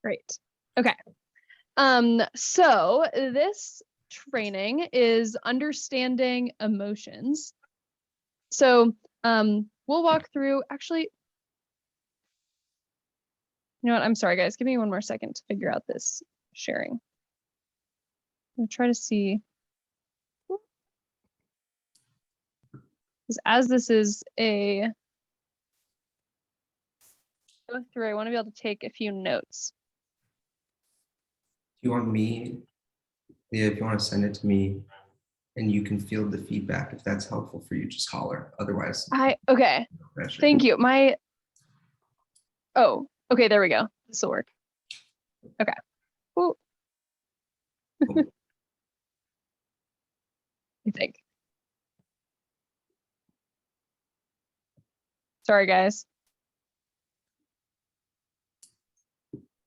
Great. Okay. So this training is understanding emotions. So we'll walk through, actually, you know what? I'm sorry, guys. Give me one more second to figure out this sharing. I'm gonna try to see. Because as this is a go through, I want to be able to take a few notes. Do you want me, Leah, if you want to send it to me and you can field the feedback, if that's helpful for you, just holler. Otherwise, okay. no pressure. Thank you. Oh, okay, there we go. This will work. Okay. Ooh. I think. Sorry, guys.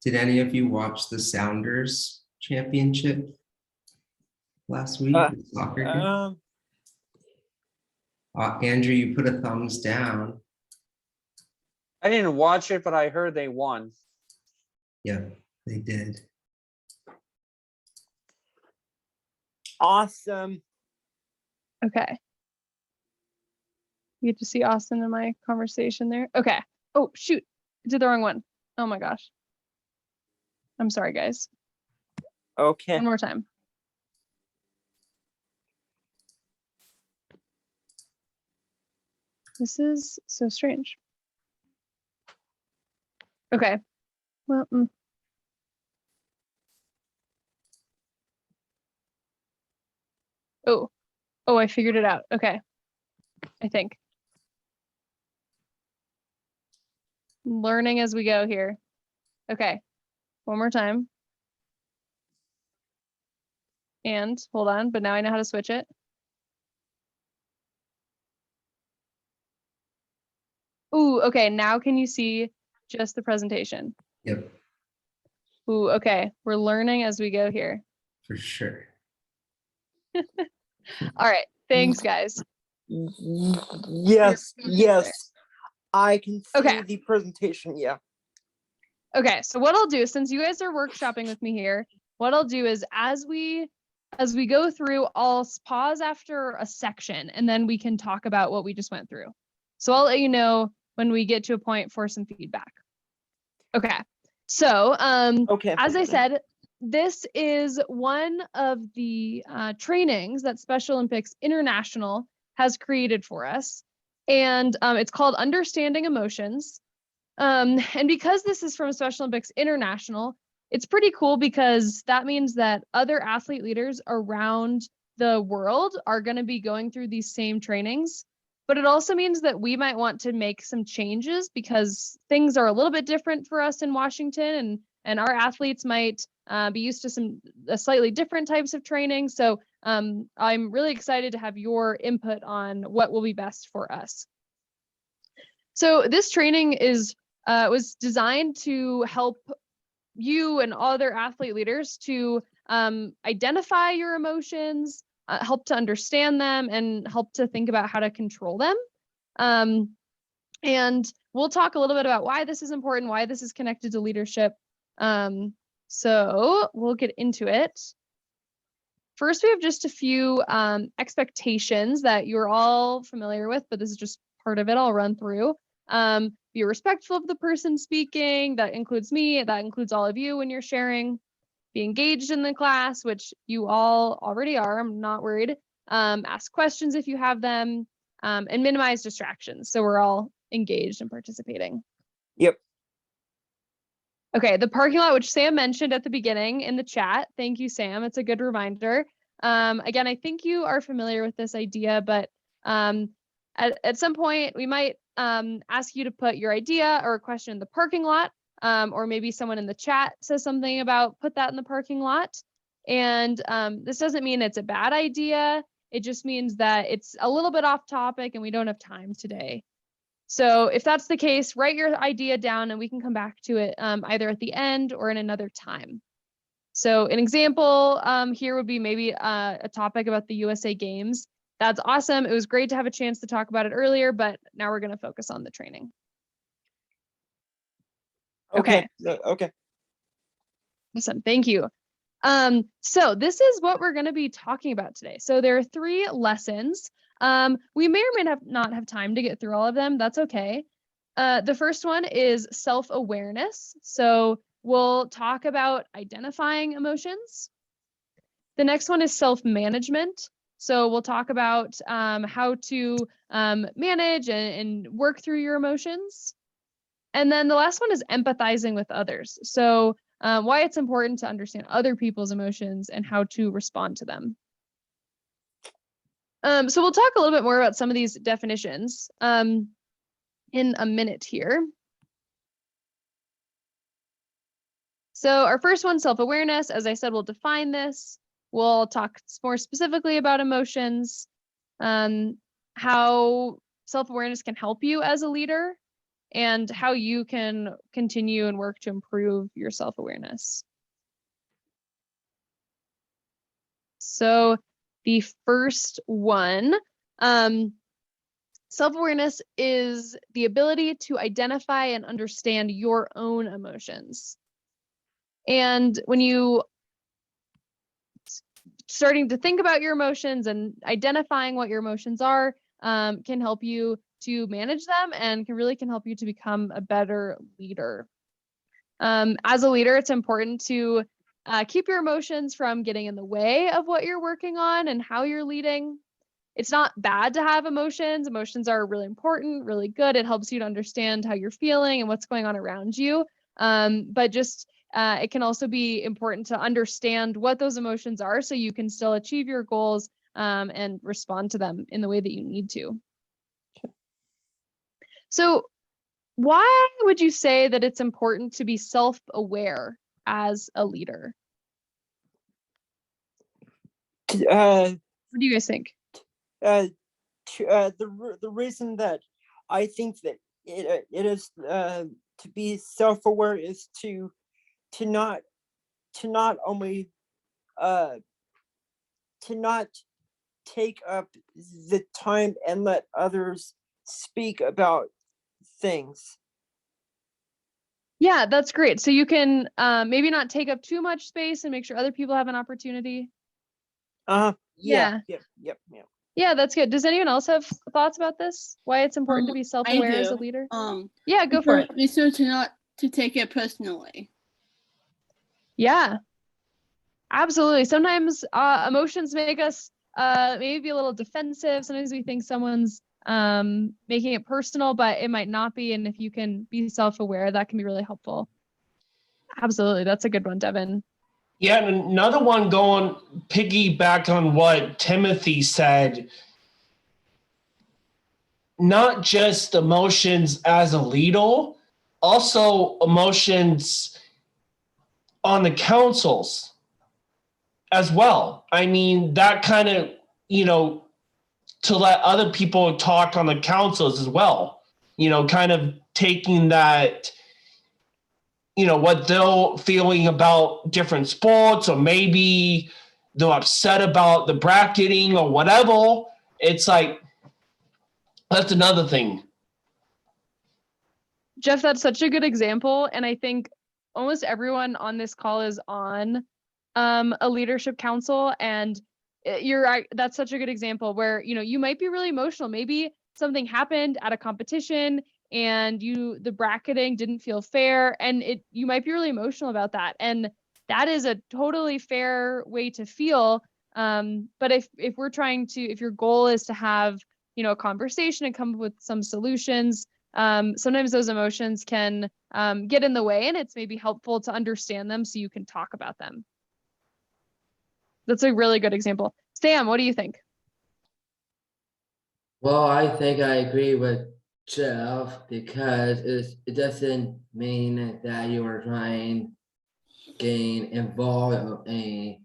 Did any of you watch the Sounders Championship last week? The soccer game? Andrew, you put a thumbs down. I didn't watch it, but I heard they won. Yeah, they did. Awesome. Okay. You get to see Austin in my conversation there. Okay. Oh, shoot. I did the wrong one. Oh my gosh. I'm sorry, guys. Okay. One more time. This is so strange. Okay. Well, Oh, I figured it out. Okay. I think. Learning as we go here. Okay. One more time. And hold on, but now I know how to switch it. Ooh, okay. Now can you see just the presentation? Yep. Ooh, okay. We're learning as we go here. For sure. All right. Thanks, guys. Yes, yes. I can see the presentation, yeah. Okay, so what I'll do, since you guys are workshopping with me here, what I'll do is as we go through, I'll pause after a section and then we can talk about what we just went through. So I'll let you know when we get to a point for some feedback. Okay, so as I said, this is one of the trainings that Special Olympics International has created for us. And it's called Understanding Emotions. And because this is from Special Olympics International, it's pretty cool because that means that other athlete leaders around the world are going to be going through these same trainings. But it also means that we might want to make some changes because things are a little bit different for us in Washington, and our athletes might be used to some slightly different types of training. So I'm really excited to have your input on what will be best for us. So this training was designed to help you and other athlete leaders to identify your emotions, help to understand them, and help to think about how to control them. And we'll talk a little bit about why this is important, why this is connected to leadership. So we'll get into it. First, we have just a few expectations that you're all familiar with, but this is just part of it. I'll run through. Be respectful of the person speaking. That includes me. That includes all of you when you're sharing. Be engaged in the class, which you all already are. I'm not worried. Ask questions if you have them, and minimize distractions. So we're all engaged and participating. Yep. Okay, the parking lot, which Sam mentioned at the beginning in the chat. Thank you, Sam. It's a good reminder. Again, I think you are familiar with this idea, but at some point we might ask you to put your idea or a question in the parking lot, or maybe someone in the chat says something about put that in the parking lot. And this doesn't mean it's a bad idea. It just means that it's a little bit off topic and we don't have time today. So if that's the case, write your idea down and we can come back to it either at the end or in another time. So an example here would be maybe a topic about the USA Games. That's awesome. It was great to have a chance to talk about it earlier, but now we're going to focus on the training. Okay. Okay. Awesome. Thank you. So this is what we're going to be talking about today. So there are 3 lessons. We may or may not have time to get through all of them. That's okay. The first one is self-awareness. So we'll talk about identifying emotions. The next one is self-management. So we'll talk about how to manage and work through your emotions. And then the last one is empathizing with others. So why it's important to understand other people's emotions and how to respond to them. So we'll talk a little bit more about some of these definitions in a minute here. So our first one, self-awareness. As I said, we'll define this. We'll talk more specifically about emotions, how self-awareness can help you as a leader, and how you can continue and work to improve your self-awareness. So the first one, self-awareness is the ability to identify and understand your own emotions. And when you starting to think about your emotions and identifying what your emotions are, can help you to manage them and can help you to become a better leader. As a leader, it's important to keep your emotions from getting in the way of what you're working on and how you're leading. It's not bad to have emotions. Emotions are really important, really good. It helps you to understand how you're feeling and what's going on around you. But just it can also be important to understand what those emotions are so you can still achieve your goals and respond to them in the way that you need to. So why would you say that it's important to be self-aware as a leader? What do you guys think? The reason that I think that it is to be self-aware is to not only to not take up the time and let others speak about things. Yeah, that's great. So you can maybe not take up too much space and make sure other people have an opportunity. Yeah. Yeah, that's good. Does anyone else have thoughts about this? Why it's important to be self-aware as a leader? Yeah, go for it. Be sure to not to take it personally. Yeah, absolutely. Sometimes emotions make us maybe be a little defensive. Sometimes we think someone's making it personal, but it might not be. And if you can be self-aware, that can be really helpful. Absolutely. That's a good one, Devin. Yeah, and another one going piggyback on what Timothy said, not just emotions as a leader, also emotions on the councils as well. I mean, that kind of, to let other people talk on the councils as well, kind of taking that, what they're feeling about different sports, or maybe they're upset about the bracketing or whatever. It's like, that's another thing. Jeff, that's such a good example. And I think almost everyone on this call is on a leadership council. And you're right. That's such a good example where, you might be really emotional. Maybe something happened at a competition and the bracketing didn't feel fair, and you might be really emotional about that. And that is a totally fair way to feel. But if your goal is to have, a conversation and come up with some solutions, sometimes those emotions can get in the way, and it's maybe helpful to understand them so you can talk about them. That's a really good example. Sam, what do you think? Well, I think I agree with Jeff because it doesn't mean that you are trying to gain involved in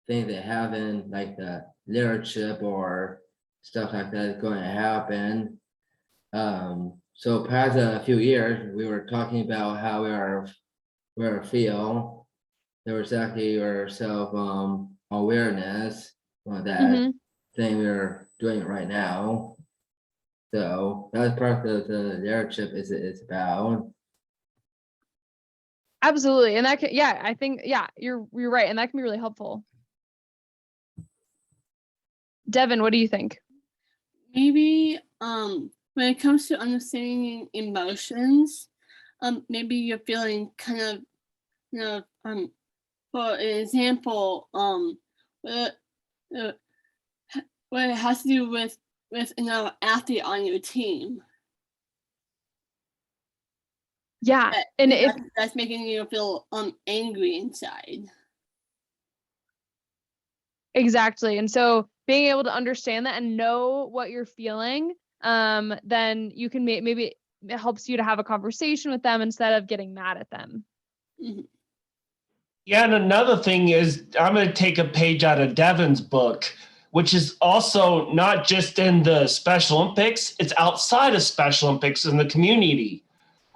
anything that happen, like the leadership or stuff like that is going to happen. So past a few years, we were talking about how we feel. There was actually our self awareness on that thing we're doing right now. So that's part of the leadership is about. Absolutely. And that can, yeah, I think, yeah, you're right. And that can be really helpful. Devin, what do you think? Maybe when it comes to understanding emotions, maybe you're feeling kind of, for an example, what it has to do with another athlete on your team. Yeah. And if That's making you feel angry inside. exactly. And so being able to understand that and know what you're feeling, then you can maybe it helps you to have a conversation with them instead of getting mad at them. Mhm. Yeah, and another thing is I'm going to take a page out of Devin's book, which is also not just in the Special Olympics, it's outside of Special Olympics in the community.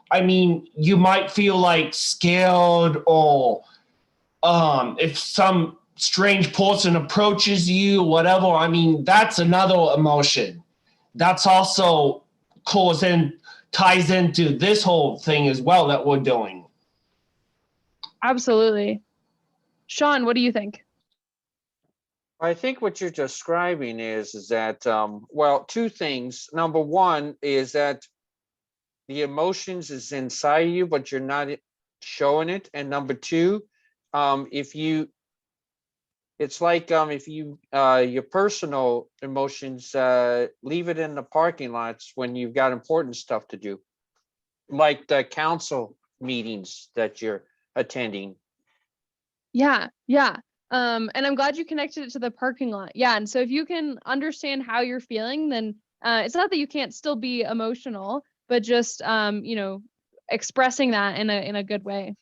I mean, you might feel like scared or if some strange person approaches you, whatever. I mean, that's another emotion. That's also ties into this whole thing as well that we're doing. Absolutely. Sean, what do you think? I think what you're describing is that, well, two things. Number one is that the emotions is inside you, but you're not showing it. And number two, if you, it's like if you your personal emotions, leave it in the parking lots when you've got important stuff to do, like the council meetings that you're attending. Yeah. Yeah. And I'm glad you connected it to the parking lot. Yeah. And so if you can understand how you're feeling, then it's not that you can't still be emotional, but just expressing that in a good way.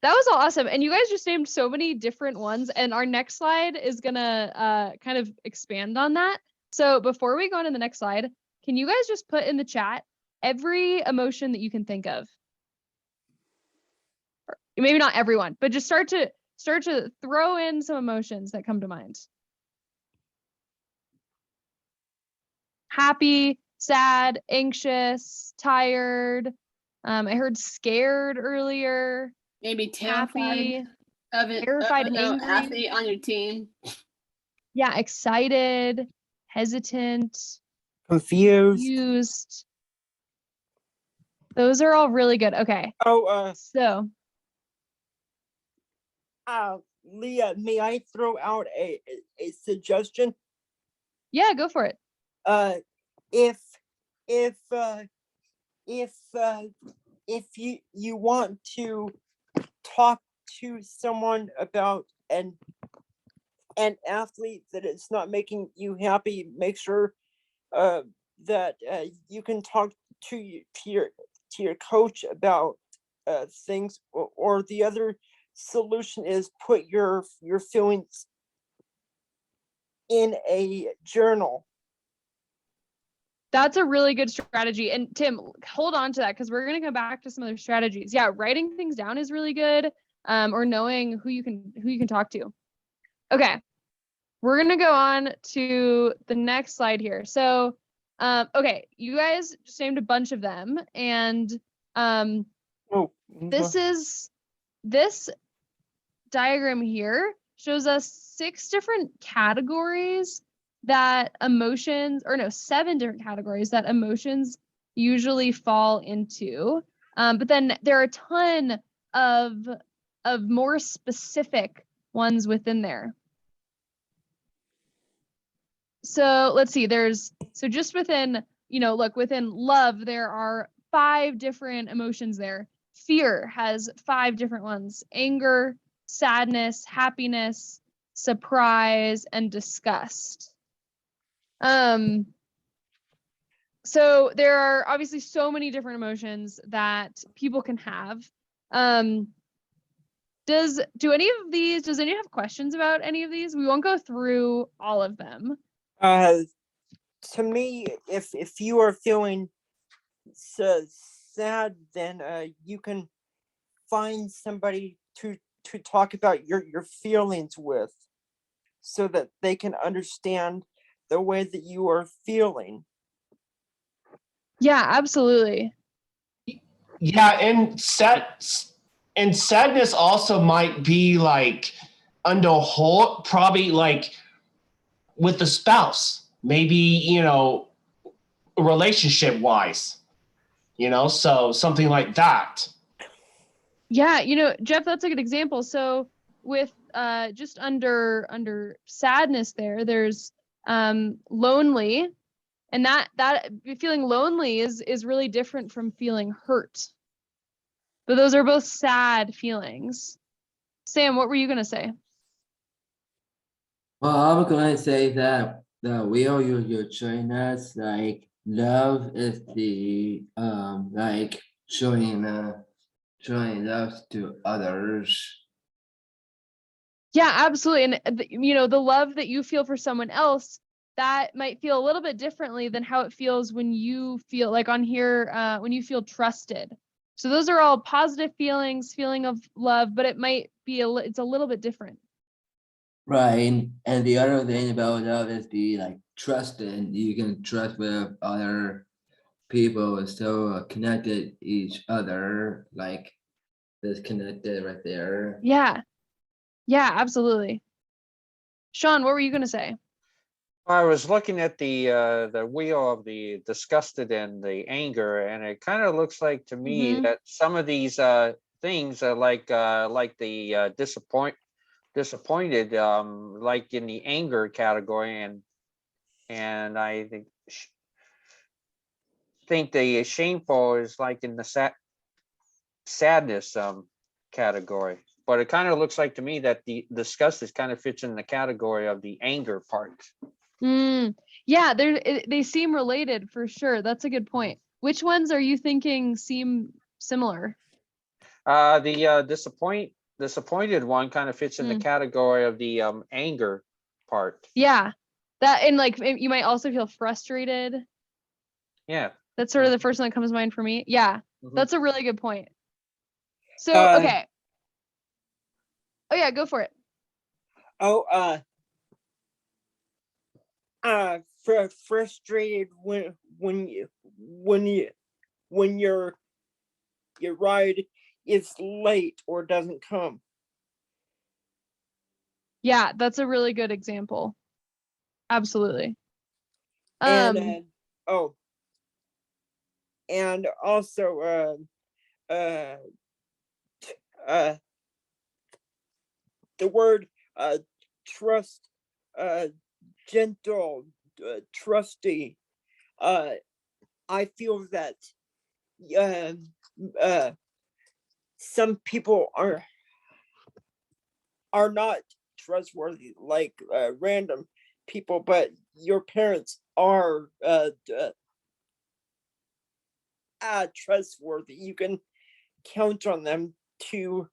That was all awesome. And you guys just named so many different ones. And our next slide is gonna kind of expand on that. So before we go on to the next slide, can you guys just put in the chat every emotion that you can think of? Maybe not everyone, but just start to throw in some emotions that come to mind. Happy, sad, anxious, tired. I heard scared earlier. Maybe terrified Happy, of it. terrified, Another angry. athlete on your team. Yeah, excited, hesitant, Confused. confused. Those are all really good. Okay. Oh, So, Leah, may I throw out a suggestion? yeah, go for it. If you want to talk to someone about an athlete that is not making you happy, make sure that you can talk to your coach about things, or the other solution is put your feelings in a journal. That's a really good strategy. And Tim, hold on to that because we're going to come back to some other strategies. Yeah, writing things down is really good. Or knowing who you can talk to. Okay. We're going to go on to the next slide here. So, okay, you guys just named a bunch of them, and this diagram here shows us 6 different categories that emotions, or no, 7 different categories that emotions usually fall into. But then there are a ton of more specific ones within there. So let's see, so just within, within love, there are 5 different emotions there. Fear has 5 different ones: anger, sadness, happiness, surprise, and disgust. So there are obviously so many different emotions that people can have. Does anyone have questions about any of these? We won't go through all of them. To me, if you are feeling sad, then you can find somebody to talk about your feelings with, so that they can understand the way that you are feeling. Yeah, absolutely. Yeah, and And sadness also might be like under whole, probably like with the spouse, maybe, you know, relationship wise, you know, so something like that. Yeah, you know, Jeff, that's a good example. So with just under sadness there's lonely, and that feeling lonely is really different from feeling hurt. But those are both sad feelings. Sam, what were you going to say? Well, I'm gonna say that the wheel you're showing us, like love is the like showing love to others. Yeah, absolutely. And you know, the love that you feel for someone else, that might feel a little bit differently than how it feels when you feel like on here, when you feel trusted. So those are all positive feelings, feeling of love, but it might be it's a little bit different. Right, and the other thing about love is the like trusted. You can trust with other people, so connected each other, like this connected right there. Yeah. Yeah, absolutely. Sean, what were you going to say? I was looking at the wheel of the disgusted and the anger, and it kind of looks like to me Mhm. that some of these things are like the disappointed, like in the anger category, and I think the shameful is like in the sadness category. But it kind of looks like to me that the disgust is kind of fits in the category of the anger part. Yeah, they seem related for sure. That's a good point. Which ones are you thinking seem similar? The disappointed one kind of fits in the Mm. category of the anger part. Yeah, that, and like you might also feel frustrated. Yeah. That's sort of the first one that comes to mind for me. Yeah, Mhm. that's a really good point. So, Uh, okay. Oh yeah, go for it. Oh, frustrated when your ride is late or doesn't come. Yeah, that's a really good example. Absolutely. And Um, and also uh uh the word trust, gentle, trusty. I feel that uh, uh some people are not trustworthy, like random people, but your parents are trustworthy. You can count on them to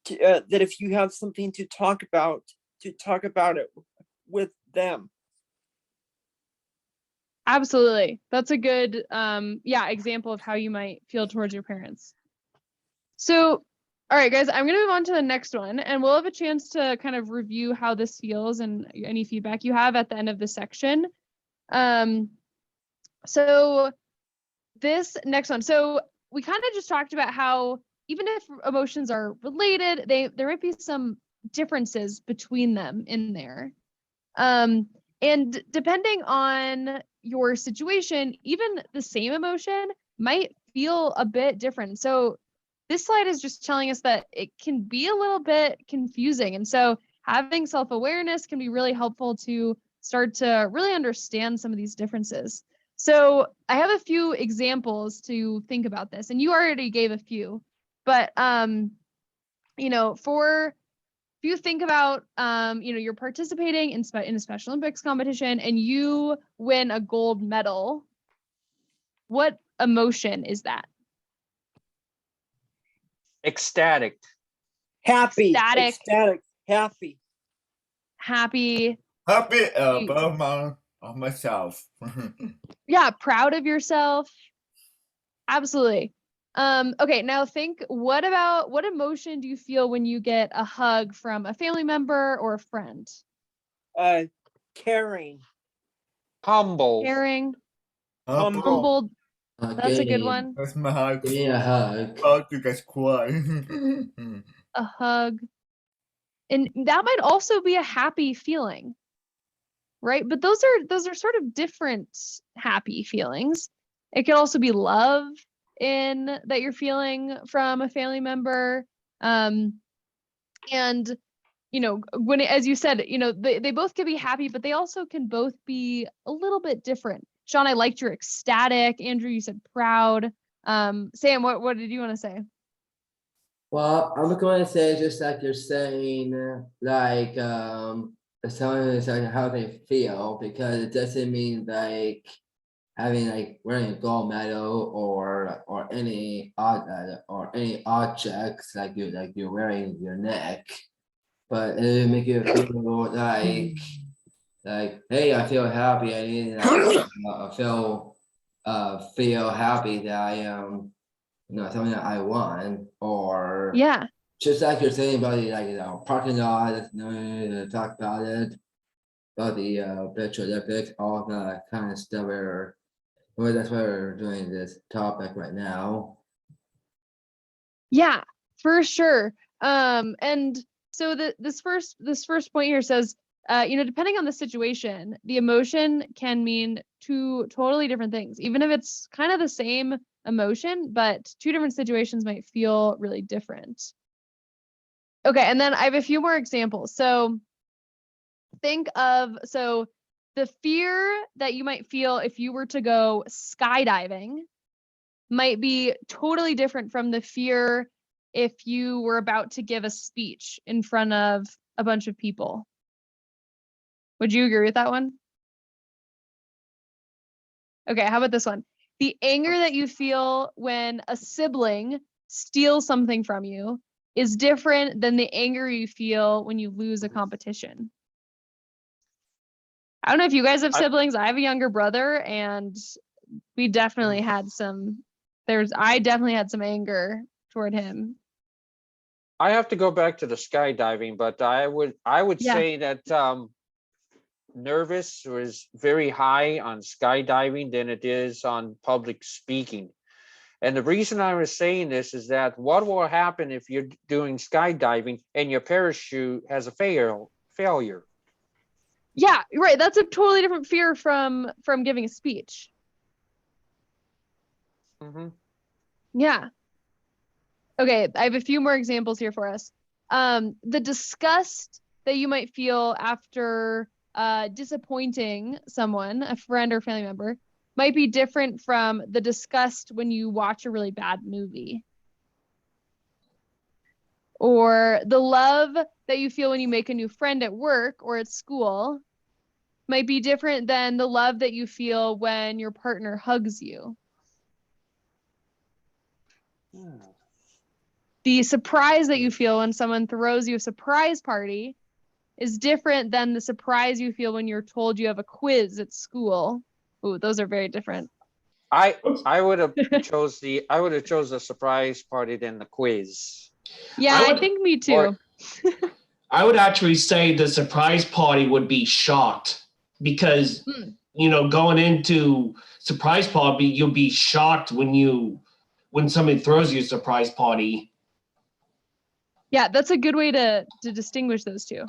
that if you have something to talk about it with them. absolutely. That's a good yeah, example of how you might feel towards your parents. So, all right, guys, I'm going to move on to the next one, and we'll have a chance to kind of review how this feels and any feedback you have at the end of the section. So this next one. So we kind of just talked about how even if emotions are related, there might be some differences between them in there. And depending on your situation, even the same emotion might feel a bit different. So this slide is just telling us that it can be a little bit confusing. And so having self-awareness can be really helpful to start to really understand some of these differences. So I have a few examples to think about this, and you already gave a few, but you know, if you think about you know, you're participating in a Special Olympics competition and you win a gold medal, what emotion is that? Ecstatic. Happy, Ecstatic. happy. Happy. Happy of myself. Yeah, proud of yourself. Absolutely. Okay, now think, what emotion do you feel when you get a hug from a family member or a friend? Caring. Humble. Caring, Humble. humbled. That's a good Getting, one. That's my hug. give me a hug. Oh, you guys cry. A hug. And that might also be a happy feeling, right? But those are sort of different happy feelings. It could also be love in that you're feeling from a family member. And you know, when as you said, you know, they both can be happy, but they also can both be a little bit different. Sean, I liked your ecstatic. Andrew, you said proud. Sam, what did you want to say? Well, I'm going to say just like you're saying, like someone is like how they feel, because it doesn't mean like having like wearing a gold medal or any objects like you're wearing your neck, but it make you feel like hey, I feel happy. I need feel happy that I am something that I want, or Yeah. just like you're saying about the parking lot, talk about it, about the virtual Olympics, all that kind of stuff. Well, that's why we're doing this topic right now. Yeah, for sure. And so this first point here says, you know, depending on the situation, the emotion can mean two totally different things, even if it's kind of the same emotion, but two different situations might feel really different. Okay, and then I have a few more examples. So think of the fear that you might feel if you were to go skydiving might be totally different from the fear if you were about to give a speech in front of a bunch of people. Would you agree with that one? Okay, how about this one? The anger that you feel when a sibling steals something from you is different than the anger you feel when you lose a competition. I don't know if you guys have siblings. I have a younger brother, and we definitely had I definitely had some anger toward him. I have to go back to the skydiving, but I would Yeah. say that nervous was very high on skydiving than it is on public speaking. And the reason I was saying this is that what will happen if you're doing skydiving and your parachute has a failure? Yeah, right. That's a totally different fear from giving a speech. Mm-hmm. Yeah. Okay, I have a few more examples here for us. The disgust that you might feel after disappointing someone, a friend or family member, might be different from the disgust when you watch a really bad movie. Or the love that you feel when you make a new friend at work or at school might be different than the love that you feel when your partner hugs you. The surprise that you feel when someone throws you a surprise party is different than the surprise you feel when you're told you have a quiz at school. Ooh, those are very different. I would have chose the surprise party than the quiz. Yeah, I think me too. I would actually say the surprise party would be shocked, because you know, going into surprise party, you'll be shocked when somebody throws you a surprise party. Yeah, that's a good way to distinguish those two.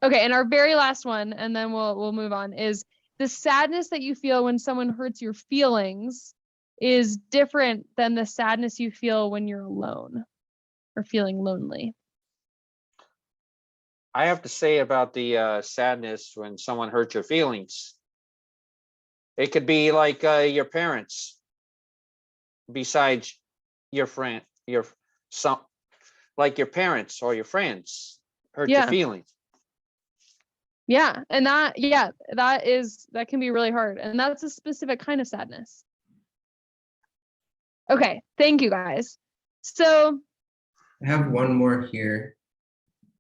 Okay, and our very last one, and then we'll move on, is the sadness that you feel when someone hurts your feelings is different than the sadness you feel when you're alone or feeling lonely. I have to say about the sadness when someone hurts your feelings. It could be like your parents, besides your friend, like your parents or your friends hurt your feelings. Yeah, and that can be really hard, and that's a specific kind of sadness. Okay, thank you guys. So I have one more here.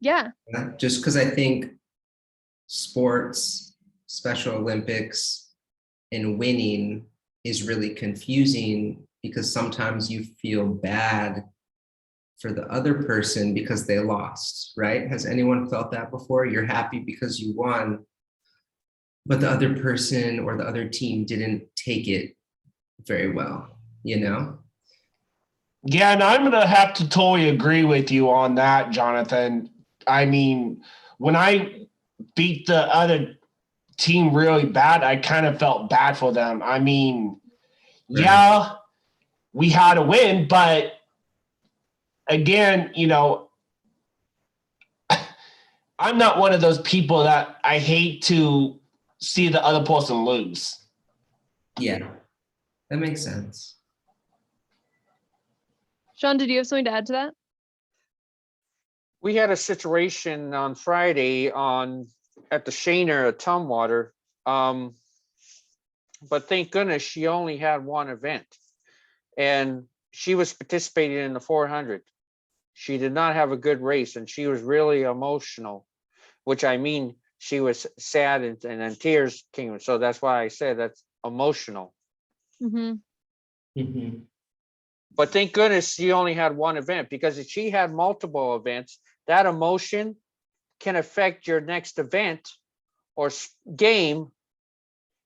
Yeah. Just because I think sports, Special Olympics, and winning is really confusing, because sometimes you feel bad for the other person because they lost, right? Has anyone felt that before? You're happy because you won, but the other person or the other team didn't take it very well, you know? Yeah, and I'm gonna have to totally agree with you on that, Jonathan. I mean, when I beat the other team really bad, I kind of felt bad for them. I mean, Right. yeah, we had a win, but again, I'm not one of those people that I hate to see the other person lose. Yeah, that makes sense. Sean, did you have something to add to that? We had a situation on Friday at the Shaner at Tumwater. But thank goodness she only had one event, and she was participating in the 400. She did not have a good race, and she was really emotional, which I mean, she was sad and then tears came. So that's why I said that's emotional. Mm-hmm. But thank goodness she only had one event, because if she had multiple events, that emotion can affect your next event or game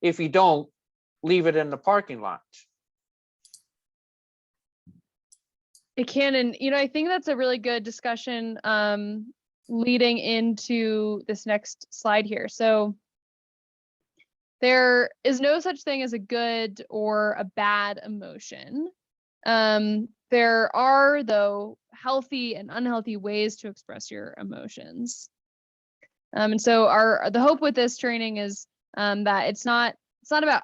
if you don't leave it in the parking lot. It can, and I think that's a really good discussion leading into this next slide here. So there is no such thing as a good or a bad emotion. There are, though, healthy and unhealthy ways to express your emotions. And so the hope with this training is that it's not about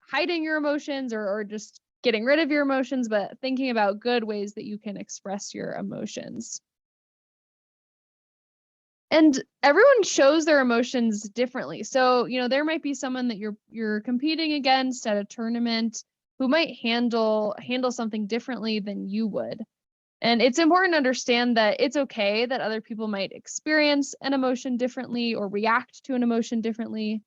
hiding your emotions or just getting rid of your emotions, but thinking about good ways that you can express your emotions. And everyone shows their emotions differently. So, there might be someone that you're competing against at a tournament who might handle something differently than you would. And it's important to understand that it's okay that other people might experience an emotion differently or react to an emotion differently.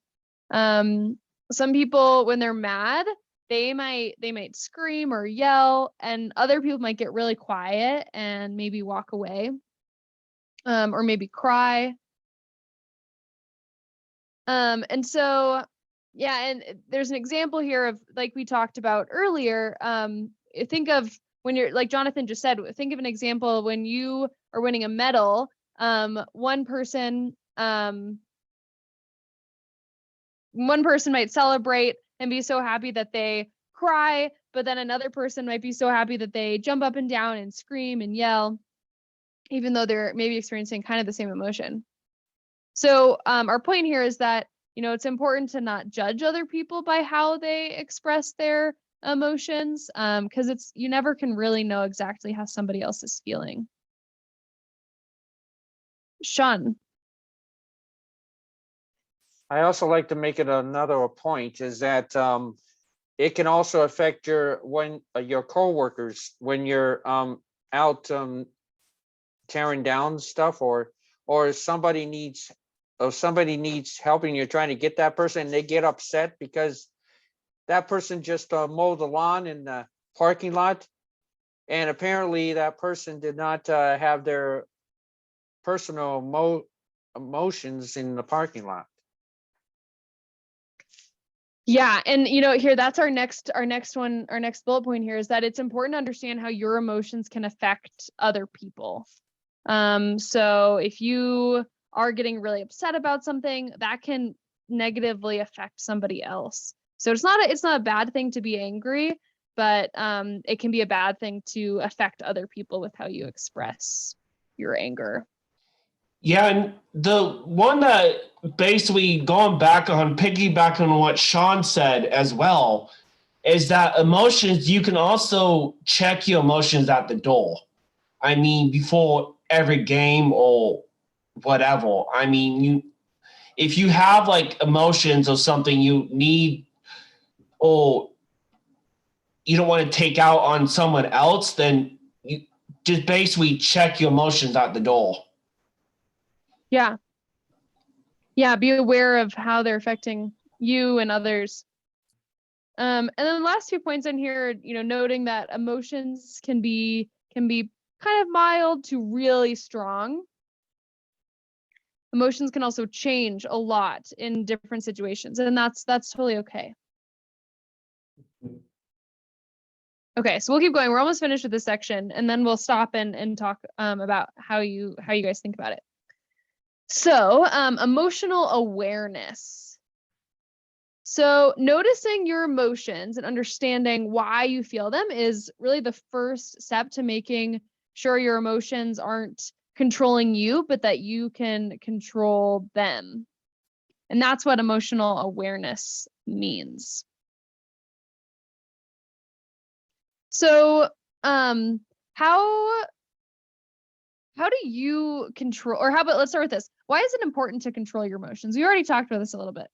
Some people, when they're mad, they might scream or yell, and other people might get really quiet and maybe walk away, or maybe cry. And so, yeah, and there's an example here of, like we talked about earlier, think of when you're, like Jonathan just said, think of an example when you are winning a medal. One person might celebrate and be so happy that they cry, but then another person might be so happy that they jump up and down and scream and yell, even though they're maybe experiencing kind of the same emotion. So our point here is that, it's important to not judge other people by how they express their emotions, because you never can really know exactly how somebody else is feeling. Sean. I also like to make it another point is that it can also affect your coworkers when you're out tearing down stuff, or somebody needs help and you're trying to get that person, and they get upset because that person just mowed the lawn in the parking lot, and apparently that person did not have their personal emotions in the parking lot. Yeah, and here, that's our next bullet point here, is that it's important to understand how your emotions can affect other people. So if you are getting really upset about something, that can negatively affect somebody else. So it's not a bad thing to be angry, but it can be a bad thing to affect other people with how you express your anger. Yeah, and the one that basically piggybacking on what Sean said as well, is that emotions, you can also check your emotions at the door. I mean, before every game or whatever. I mean, if you have like emotions or something you need, or you don't want to take out on someone else, then you just basically check your emotions at the door. Yeah. Yeah, be aware of how they're affecting you and others. And then the last 2 points in here, noting that emotions can be kind of mild to really strong. Emotions can also change a lot in different situations, and that's totally okay. Okay, so we'll keep going. We're almost finished with this section, and then we'll stop and talk about how you guys think about it. So, emotional awareness. So noticing your emotions and understanding why you feel them is really the first step to making sure your emotions aren't controlling you, but that you can control them. And that's what emotional awareness means. So, how do you control, or how about, let's start with this. Why is it important to control your emotions? We already talked about this a little bit.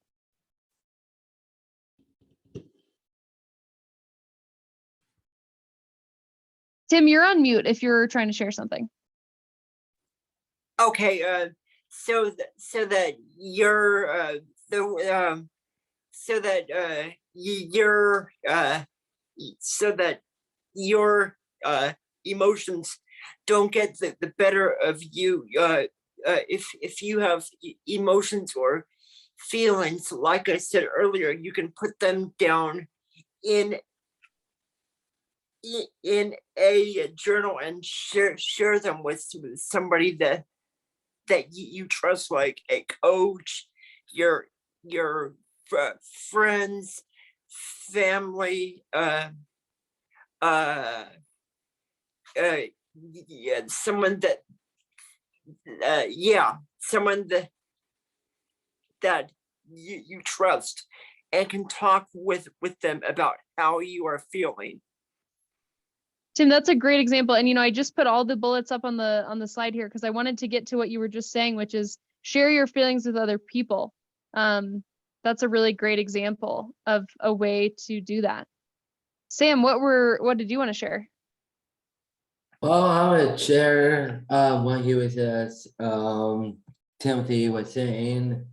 Tim, you're on mute if you're trying to share something. Okay, so that you're so that your emotions don't get the better of you. If you have emotions or feelings, like I said earlier, you can put them down in a journal and share them with somebody that you trust, like a coach, your friends, family, yeah, someone that someone that you trust, and can talk with them about how you are feeling. Tim, that's a great example. And, I just put all the bullets up on the slide here because I wanted to get to what you were just saying, which is share your feelings with other people. That's a really great example of a way to do that. Sam, what did you want to share? Well, I would share what he was Timothy was saying,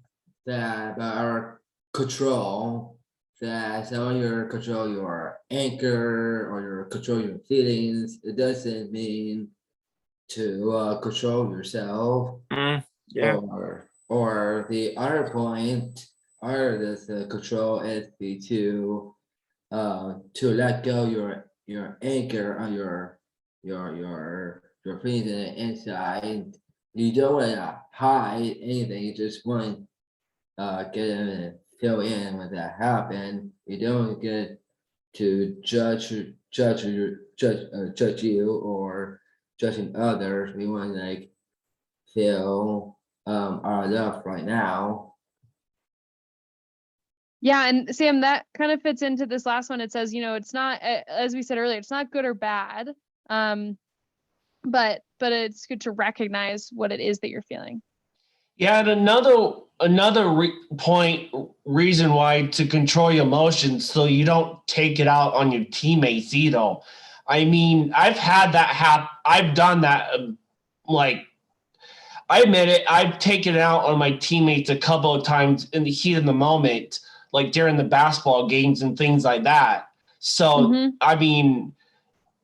that about our control, that so you control your anger or your control your feelings. It doesn't mean to control yourself. Yeah. Or the other point, or the control is to let go your anger on your feelings inside. You don't want to hide anything. You just want get in and fill in when that happened. You don't get to judge you or judging others. We want to feel our love right now. Yeah, and Sam, that kind of fits into this last one. It says, it's not, as we said earlier, it's not good or bad, but it's good to recognize what it is that you're feeling. Yeah, and another reason why to control your emotions so you don't take it out on your teammates either. I mean, I've had that happen. I've done that. I admit it. I've taken it out on my teammates a couple of times in the heat of the moment, like during the basketball games and things like that. So, I mean,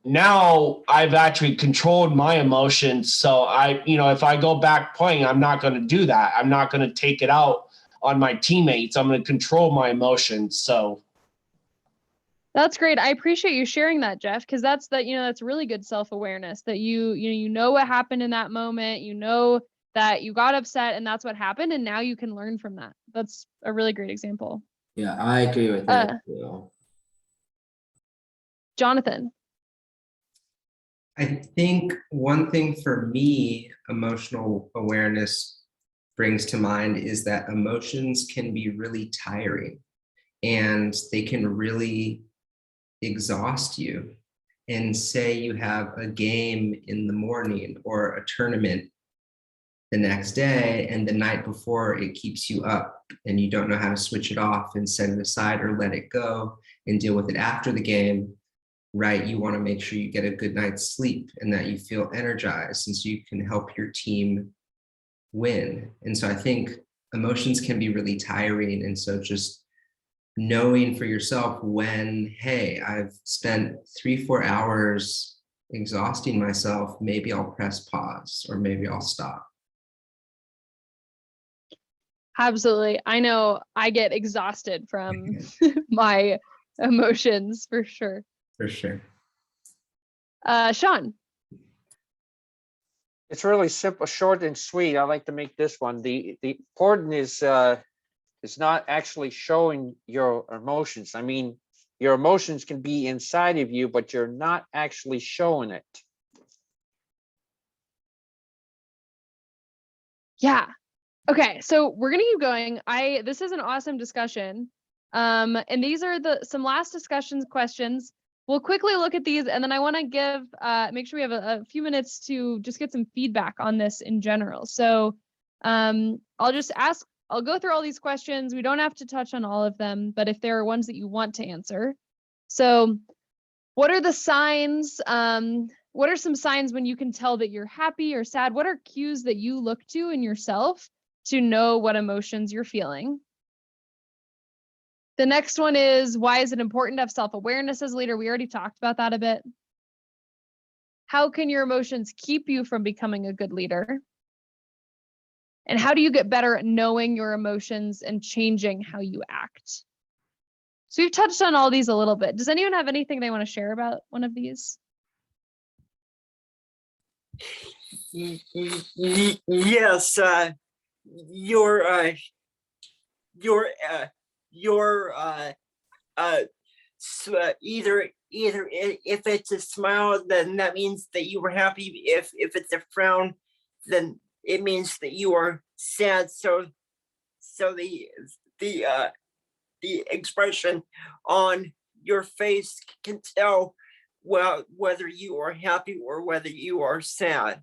now I've actually controlled my emotions. So if I go back playing, I'm not going to do that. I'm not going to take it out on my teammates. I'm going to control my emotions. So that's great. I appreciate you sharing that, Jeff, because that's really good self-awareness, that you know what happened in that moment, that you got upset and that's what happened, and now you can learn from that. That's a really great example. Yeah, I agree with that too. Jonathan. I think one thing for me, emotional awareness brings to mind is that emotions can be really tiring and they can really exhaust you. And say you have a game in the morning or a tournament the next day, and the night before it keeps you up and you don't know how to switch it off and set it aside or let it go and deal with it after the game, right? You want to make sure you get a good night's sleep and that you feel energized, and so you can help your team win. And so I think emotions can be really tiring. And so just knowing for yourself when, hey, I've spent 3-4 hours exhausting myself, maybe I'll press pause or maybe I'll stop. Absolutely. I know I get exhausted from my emotions for sure. For sure. Sean. It's really simple, short and sweet. I like to make this one. The important is not actually showing your emotions. I mean, your emotions can be inside of you, but you're not actually showing it. Yeah. Okay, so we're gonna keep going. This is an awesome discussion. And these are some last discussions questions. We'll quickly look at these, and then I want to make sure we have a few minutes to just get some feedback on this in general. So I'll go through all these questions. We don't have to touch on all of them, but if there are ones that you want to answer. So what are the signs? What are some signs when you can tell that you're happy or sad? What are cues that you look to in yourself to know what emotions you're feeling? The next one is, why is it important to have self-awareness as a leader? We already talked about that a bit. How can your emotions keep you from becoming a good leader? And how do you get better at knowing your emotions and changing how you act? So we've touched on all these a little bit. Does anyone have anything they want to share about one of these? Yes, either if it's a smile, then that means that you were happy. If it's a frown, then it means that you are sad. So the expression on your face can tell whether you are happy or whether you are sad.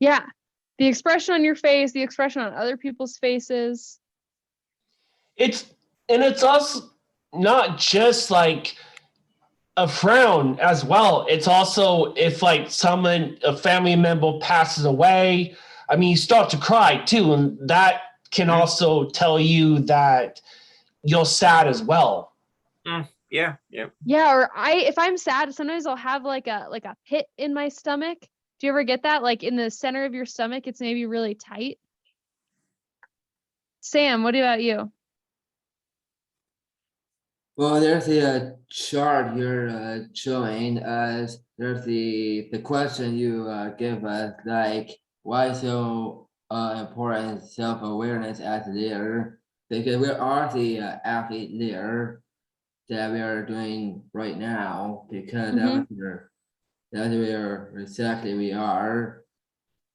Yeah, the expression on your face, the expression on other people's faces. It's also not just like a frown as well. It's also if like a family member passes away. I mean, you start to cry too, and that can also tell you that you're sad as well. Yeah. Yeah, or if I'm sad, sometimes I'll have like a pit in my stomach. Do you ever get that? Like in the center of your stomach, it's maybe really tight. Sam, what about you? Well, there's the chart you're showing us. There's the question you give us, like why so important self-awareness as a leader? Because we are the athlete leader that we are doing right now. Because that's where exactly we are.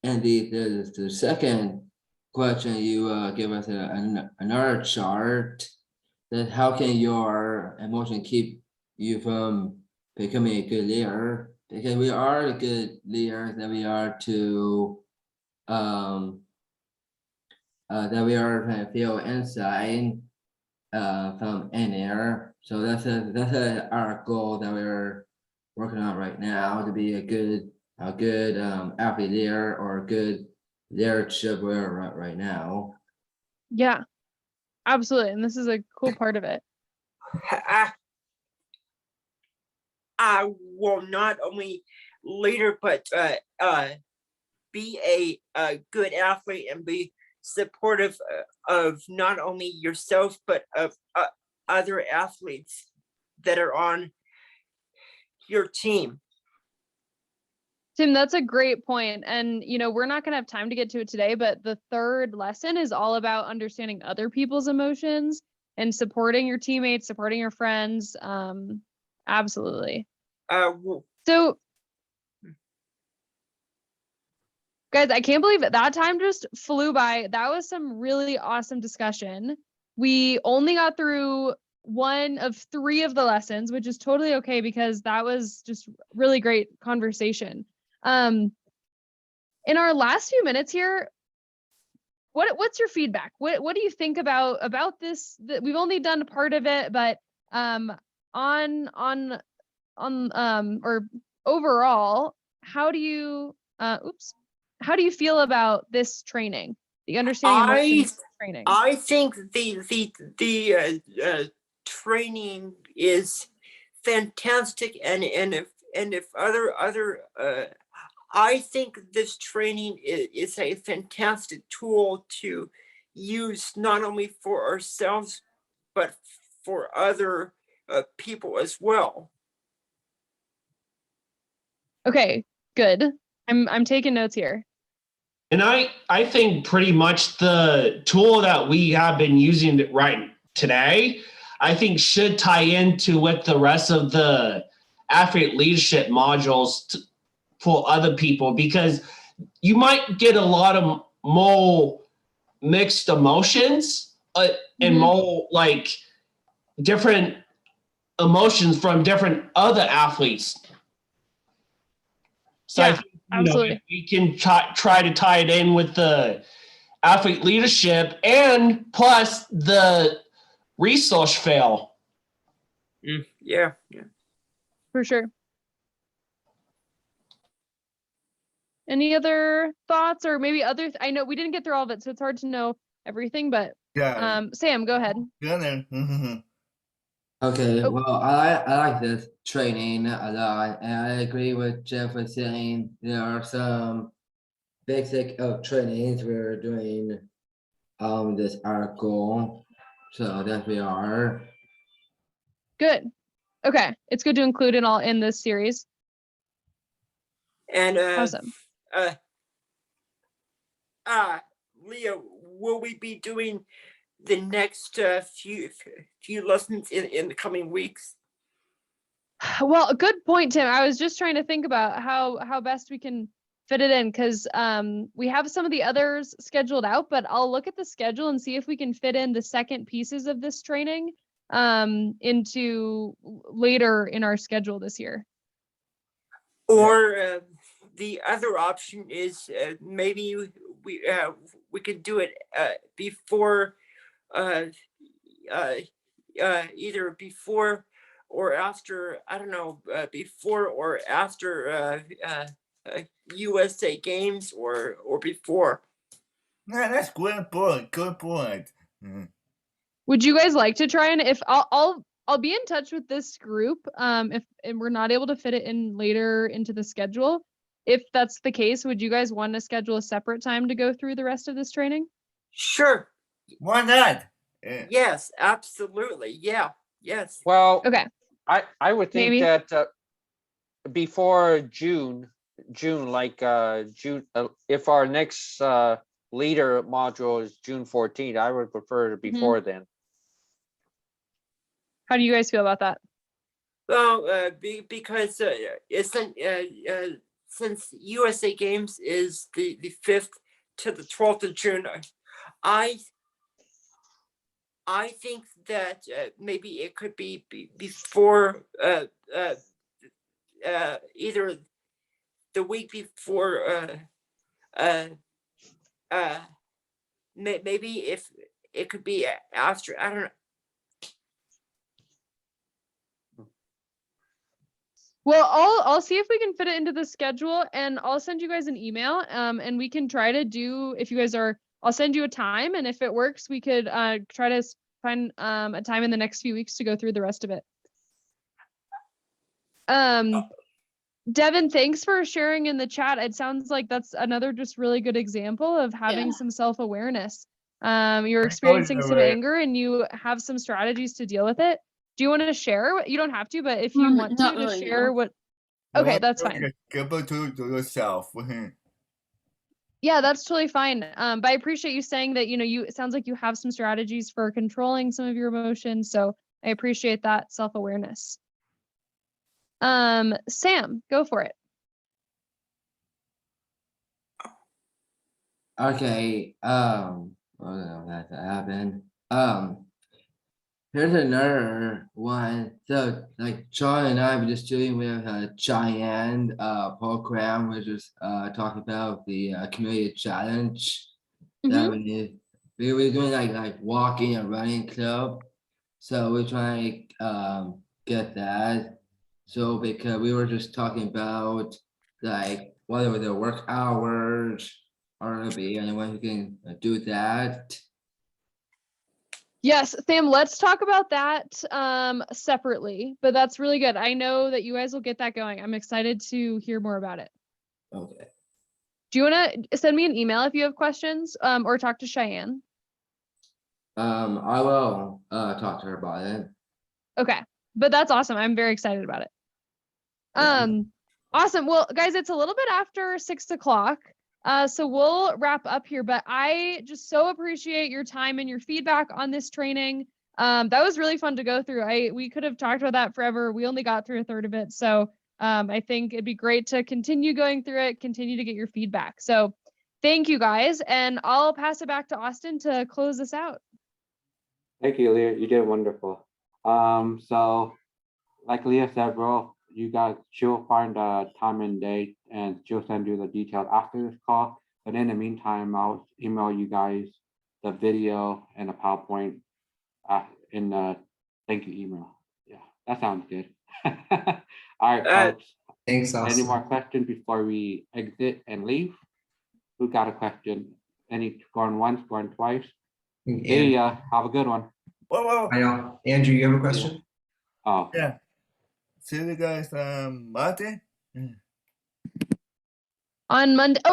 And the second question you give us another chart. That how can your emotion keep you from becoming a good leader? Because we are a good leader that we are to that we are trying to feel inside from in air. So that's our goal that we're working on right now, to be a good athlete leader or a good leadership we're right now. Yeah, absolutely. And this is a cool part of it. I will not only leader, but be a good athlete and be supportive of not only yourself, but of other athletes that are on your team. Tim, that's a great point. And, we're not going to have time to get to it today, but the third lesson is all about understanding other people's emotions and supporting your teammates, supporting your friends. Absolutely. So, guys, I can't believe that time just flew by. That was some really awesome discussion. We only got through one of 3 of the lessons, which is totally okay because that was just really great conversation. In our last few minutes here, what's your feedback? What do you think about this? We've only done part of it, but or overall, how do you feel about this training? The understanding emotions training. I think the training is fantastic, and if other I think this training is a fantastic tool to use not only for ourselves but for other people as well. Okay, good. I'm taking notes here. And I think pretty much the tool that we have been using right today, I think should tie into with the rest of the athlete leadership modules for other people, because you might get a lot of more mixed emotions and Mhm. more like different emotions from different other athletes. So I Yeah, think, absolutely. if we can try to tie it in with the athlete leadership and plus the resource fail. Yeah. For sure. Any other thoughts or maybe other? I know we didn't get through all of it, so it's hard to know everything. But Yeah. Sam, go ahead. Okay, Oh. well, I like this training a lot, and I agree with Jeff was saying there are some basic trainings we're doing this article, so that we are. Good. Okay, it's good to include it all in this series. And Awesome. Leah, will we be doing the next few lessons in the coming weeks? Well, a good point, Tim. I was just trying to think about how best we can fit it in, because we have some of the others scheduled out, but I'll look at the schedule and see if we can fit in the second pieces of this training into later in our schedule this year. Or the other option is maybe we could do it before either before or after, I don't know, before or after USA games or before. Yeah, that's good point. Good point. Would you guys like to try, and if I'll be in touch with this group if and we're not able to fit it in later into the schedule. If that's the case, would you guys want to schedule a separate time to go through the rest of this training? Sure. Why not? Yes, absolutely. Yeah. Yes. Well, Okay, I would think maybe. that before June, like June, if our next leader module is June 14th, I would prefer it before then. How do you guys feel about that? Well, because since USA Games is the 5th to the 12th of June, I think that maybe it could be before either the week before maybe if it could be after, I don't know. Well, I'll see if we can fit it into the schedule, and I'll send you guys an email. And we can try to do, if you guys are, I'll send you a time, and if it works, we could try to find a time in the next few weeks to go through the rest of it. Devin, thanks for sharing in the chat. It sounds like that's another just really good example of having some self-awareness. You're experiencing some anger and you have some strategies to deal with it. Do you want to share? You don't have to, but if you want to really, share no. what. Okay, that's fine. Give it to yourself. Yeah, that's totally fine. But I appreciate you saying that, it sounds like you have some strategies for controlling some of your emotions. So I appreciate that self-awareness. Sam, go for it. Okay, well, that happened. Here's another one. So, like John and I were just doing with a giant program. We're just talking about the community challenge that we were doing like walking and running club. So we're trying to get that. So because we were just talking about like what are the work hours are gonna be, anyone who can do that. Yes, Sam, let's talk about that separately, but that's really good. I know that you guys will get that going. I'm excited to hear more about it. Okay. Do you want to send me an email if you have questions or talk to Cheyenne? I will talk to her about it. Okay, but that's awesome. I'm very excited about it. Yeah. Awesome. Well, guys, it's a little bit after 6 o'clock. So we'll wrap up here, but I just so appreciate your time and your feedback on this training. That was really fun to go through. We could have talked about that forever. We only got through a third of it. So I think it'd be great to continue going through it, continue to get your feedback. So thank you guys. And I'll pass it back to Austin to close this out. Thank you, Leah. You did wonderful. So like Leah said, bro, you guys, she'll find a time and date and she'll send you the details after this call. But in the meantime, I'll email you guys the video and a PowerPoint in the thank you email. Yeah, that sounds good. All right, folks. Thanks, Any Austin. more questions before we exit and leave? Who got a question? Any going once, going twice? Hey, have a good one. Whoa. I know. Andrew, you have a question? Oh, Yeah. See you guys Monday. On Monday. Oh,